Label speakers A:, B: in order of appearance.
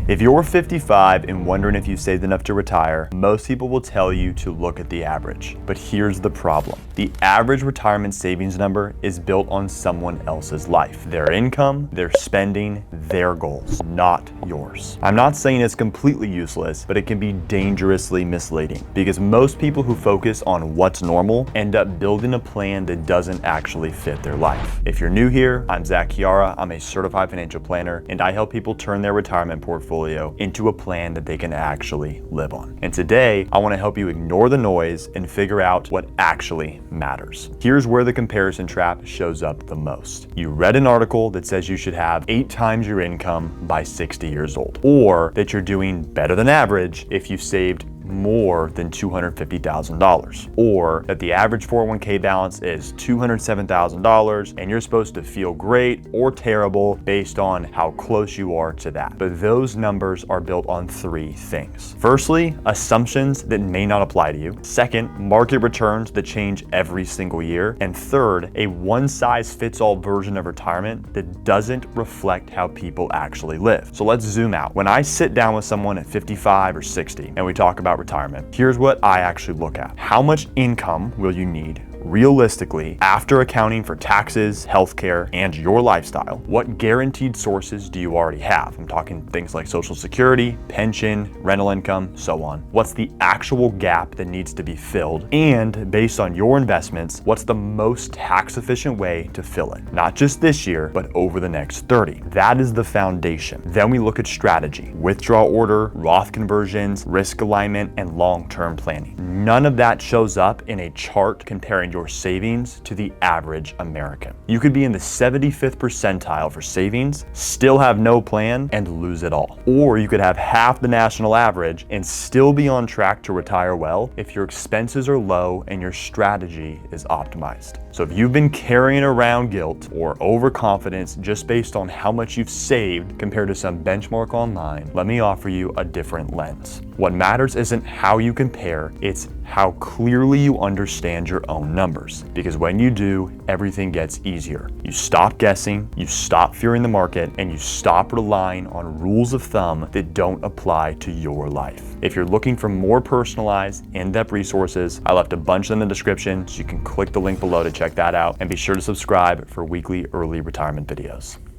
A: If you're 55 and wondering if you've saved enough to retire, most people will tell you to look at the average. But here's the problem. The average retirement savings number is built on someone else's life, their income, their spending, their goals, not yours. I'm not saying it's completely useless, but it can be dangerously misleading because most people who focus on what's normal end up building a plan that doesn't actually fit their life. If you're new here, I'm Zach Chiara. I'm a certified financial planner, and I help people turn their retirement portfolio into a plan that they can actually live on. And today, I want to help you ignore the noise and figure out what actually matters. Here's where the comparison trap shows up the most. You read an article that says you should have 8 times your income by 60 years old, or that you're doing better than average if you saved more than $250,000, or that the average 401k balance is $207,000 and you're supposed to feel great or terrible based on how close you are to that. But those numbers are built on 3 things. Firstly, assumptions that may not apply to you. Second, market returns that change every single year. And third, a one-size-fits-all version of retirement that doesn't reflect how people actually live. So let's zoom out. When I sit down with someone at 55 or 60 and we talk about retirement, here's what I actually look at. How much income will you need realistically after accounting for taxes, healthcare, and your lifestyle? What guaranteed sources do you already have? I'm talking things like Social Security, pension, rental income, so on. What's the actual gap that needs to be filled? And based on your investments, what's the most tax efficient way to fill it? Not just this year, but over the next 30. That is the foundation. Then we look at strategy, withdrawal order, Roth conversions, risk alignment, and long-term planning. None of that shows up in a chart comparing your savings to the average American. You could be in the 75th percentile for savings, still have no plan, and lose it all. Or you could have half the national average and still be on track to retire well if your expenses are low and your strategy is optimized. So if you've been carrying around guilt or overconfidence just based on how much you've saved compared to some benchmark online, let me offer you a different lens. What matters isn't how you compare, it's how clearly you understand your own numbers. Because when you do, everything gets easier. You stop guessing, you stop fearing the market, and you stop relying on rules of thumb that don't apply to your life. If you're looking for more personalized, in-depth resources, I left a bunch in the description, so you can click the link below to check that out, and be sure to subscribe for weekly early retirement videos.